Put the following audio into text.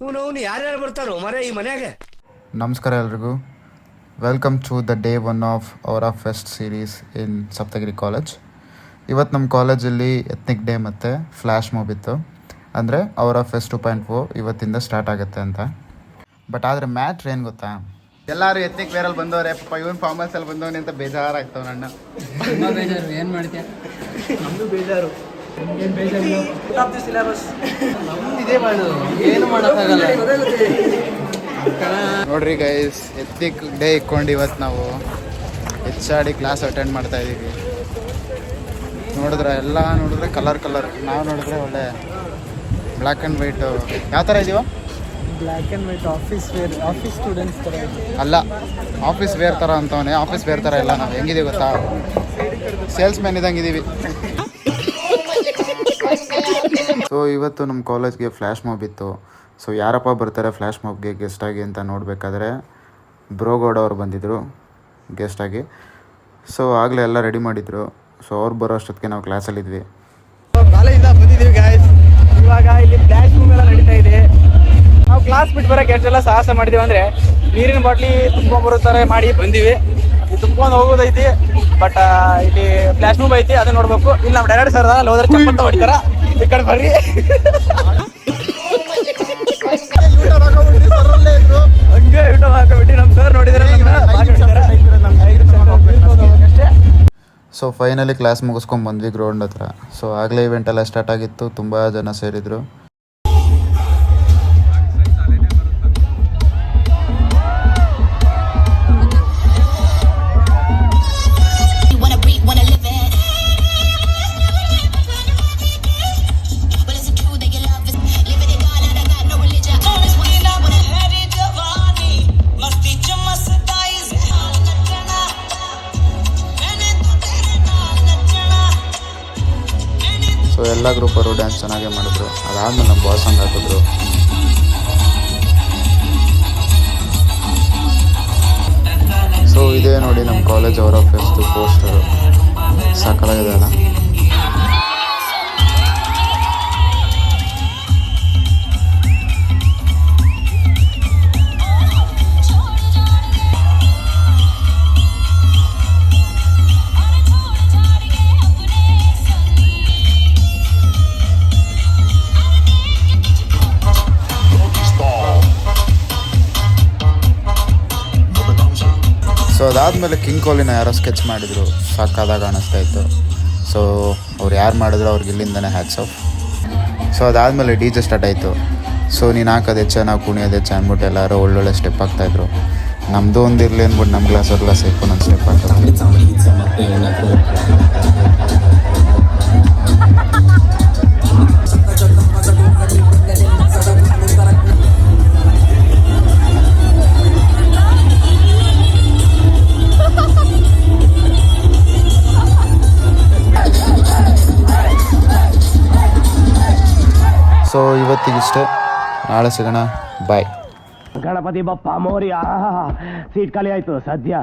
ಇವನು ಯಾರ್ಯಾರು ಬರ್ತಾರೋ ಮರೆ ಈ ಮನ್ಯಾಗ. ನಮಸ್ಕಾರ ಎಲ್ರಿಗೂ. Welcome to the day 1 of our fest series in Saptagiri college. ಇವತ್ತು ನಮ್ಮ ಕಾಲೇಜಲ್ಲಿ ಎತ್ನಿಕ್ ಡೇ ಮತ್ತು ಫ್ಲ್ಯಾಶ್ ಮೂವ್ ಇತ್ತು. ಅಂದರೆ ಅವರ ಫೆಸ್ಟ್ 2.4 ಇವತ್ತಿಂದ ಸ್ಟಾರ್ಟ್ ಆಗುತ್ತೆ ಅಂತ. ಬಟ್ ಆದರೆ ಮ್ಯಾಟ್ರ್ ಏನು ಗೊತ್ತಾ, ಎಲ್ಲರೂ ಎತ್ನಿಕ್ ವೇರಲ್ಲಿ ಬಂದವರೆ, ಪಾಪ ಇವನ್ ಫಾರ್ಮಲ್ಸಲ್ಲಿ ಬಂದವನೆ ಅಂತ ಬೇಜಾರಾಗ್ತವೆ ನನ್ನ. ಬೇಜಾರು ಏನು ಮಾಡ್ತೀಯ? ನಮ್ಮದು ಬೇಜಾರು. ಏನು ಬೇಜಾರು? ಸಿಲೆಬಸ್ ಇದೇ ಮಾಡು, ಏನು ಮಾಡೋಕ್ಕಾಗಲ್ಲ. ನೋಡ್ರಿ ಗೈಸ್, ಎತ್ನಿಕ್ ಡೇ ಇಟ್ಕೊಂಡು ಇವತ್ತು ನಾವು ಹೆಚ್ಚಾಡಿ ಕ್ಲಾಸ್ ಅಟೆಂಡ್ ಮಾಡ್ತಾ ಇದ್ದೀವಿ. ಎಲ್ಲ ನೋಡಿದ್ರೆ ಕಲರ್, ನಾವು ನೋಡಿದ್ರೆ ಒಳ್ಳೆ ಬ್ಲ್ಯಾಕ್ ಆ್ಯಂಡ್ ವೈಟು. ಯಾವ ಥರ ಇದೀವ? Black and white office wear, office students ಥರ ಅಲ್ಲ, ಆಫೀಸ್ ವೇರ್ ಥರ ಅಂತವನೇ. ಆಫೀಸ್ ವೇರ್ ಥರ ಇಲ್ಲ, ನಾವು ಹೆಂಗಿದೀವಿ ಗೊತ್ತಾ, ಸೇಲ್ಸ್ ಮ್ಯಾನ್ ಇದ್ದಂಗೆ ಇದ್ದೀವಿ. ಸೊ ಇವತ್ತು ನಮ್ಮ ಕಾಲೇಜ್ಗೆ ಫ್ಲ್ಯಾಶ್ ಮಾಬ್ ಇತ್ತು. ಸೊ ಯಾರಪ್ಪ ಬರ್ತಾರೆ ಫ್ಲ್ಯಾಶ್ ಮಾಬ್ಗೆ ಗೆಸ್ಟಾಗಿ ಅಂತ ನೋಡಬೇಕಾದ್ರೆ ಬ್ರೋಗೌಡ ಅವ್ರು ಬಂದಿದ್ದರು ಗೆಸ್ಟಾಗಿ. ಸೊ ಆಗಲೇ ಎಲ್ಲ ರೆಡಿ ಮಾಡಿದರು. ಸೊ ಅವ್ರು ಬರೋ ಅಷ್ಟೊತ್ತಿಗೆ ನಾವು ಕ್ಲಾಸಲ್ಲಿದ್ವಿ. ಕಾಲೇಜಿಂದ ಬಂದಿದ್ದೀವಿ ಗಾಯ್ಸ್. ಇವಾಗ ಇಲ್ಲಿ ಫ್ಲ್ಯಾಶ್ ಮೂವ್ ಎಲ್ಲ ನಡೀತಾ ಇದೆ. ನಾವು ಕ್ಲಾಸ್ ಬಿಟ್ಟು ಬರೋಕ್ಕೆ ಎಷ್ಟೆಲ್ಲ ಸಾಹಸ ಮಾಡಿದ್ದೀವಿ ಅಂದರೆ, ನೀರಿನ ಬಾಟ್ಲಿ ತುಂಬ್ಕೊಂಬರೋ ಥರ ಮಾಡಿ ಬಂದೀವಿ. ತುಂಬ್ಕೊಂಡು ಹೋಗೋದೈತಿ. ಬಟ್ ಇಲ್ಲಿ ಫ್ಲ್ಯಾಶ್ ಮೂವ್ ಐತಿ, ಅದನ್ನ ನೋಡ್ಬೇಕು. ಇಲ್ಲಿ ನಮ್ಮ ಡೈರೆಕ್ಟರ್ ಸರ್ ಅಲ್ಲಿ ಹೋದ್ರೆ ಚಪ್ಪಂತ ಹೊಡಿತಾರ. ಈ ಕಡೆ ಬರ್ರಿ. ಹಂಗೆ ಯೂಟ್ಯೂಬ್ ಹಾಕೋಬಿಟ್ಟು ನಮ್ಮ ಸರ್ ನೋಡಿದ್ರೆ ಸೊ ಫೈನಲಿ ಕ್ಲಾಸ್ ಮುಗಿಸ್ಕೊಂಡು ಬಂದ್ವಿ ಗ್ರೌಂಡ್ ಹತ್ರ. ಸೊ ಆಗಲೇ ಇವೆಂಟೆಲ್ಲ ಸ್ಟಾರ್ಟ್ ಆಗಿತ್ತು, ತುಂಬ ಜನ ಸೇರಿದರು. ಸೊ ಎಲ್ಲ ಗ್ರೂಪವರು ಡ್ಯಾನ್ಸ್ ಚೆನ್ನಾಗೇ ಮಾಡಿದ್ರು. ಅದಾದಮೇಲೆ ನಮ್ಮ ಬಾಸ್ ಸಾಂಗ್ ಹಾಕಿದ್ರು. ಸೊ ಇದೇ ನೋಡಿ ನಮ್ಮ ಕಾಲೇಜ್ ಅವರ ಫೆಸ್ಟ್ ಪೋಸ್ಟರು, ಸಾಕಾಗಿದೆ ಅಲ್ಲ. ಸೊ ಅದಾದಮೇಲೆ ಕಿಂಗ್ ಕೊಹ್ಲಿನ ಯಾರೋ ಸ್ಕೆಚ್ ಮಾಡಿದರು, ಸಾಕಾದಾಗ ಕಾಣಿಸ್ತಾ ಇತ್ತು. ಸೊ ಅವ್ರು ಯಾರು ಮಾಡಿದ್ರು ಅವ್ರಿಗೆ ಇಲ್ಲಿಂದನೇ ಹ್ಯಾಟ್ಸ್ ಆಫ್. ಸೊ ಅದಾದಮೇಲೆ DJ ಸ್ಟಾರ್ಟ್ ಆಯಿತು. ಸೊ ನೀನು ಹಾಕೋದು ಹೆಚ್ಚ, ನಾವು ಕುಣಿಯೋದು ಹೆಚ್ಚ ಅಂದ್ಬಿಟ್ಟು ಎಲ್ಲರೂ ಒಳ್ಳೊಳ್ಳೆ ಸ್ಟೆಪ್ ಆಗ್ತಾಯಿದ್ರು. ನಮ್ಮದು ಒಂದು ಇರಲಿ ಅಂದ್ಬಿಟ್ಟು ನಮ್ಮ ಕ್ಲಾಸ್ ಸೇರ್ಕು ನನ್ನ ಸ್ಟೆಪ್ ಆಗ್ತದೆ. ಸೊ ಇವತ್ತಿಗಿಷ್ಟೇ, ನಾಳೆ ಸಿಗೋಣ, ಬಾಯ್. ಗಣಪತಿ ಬಪ್ಪ ಮೋರ್ಯ. ಸೀಟ್ ಖಾಲಿ ಆಯ್ತು ಸದ್ಯ.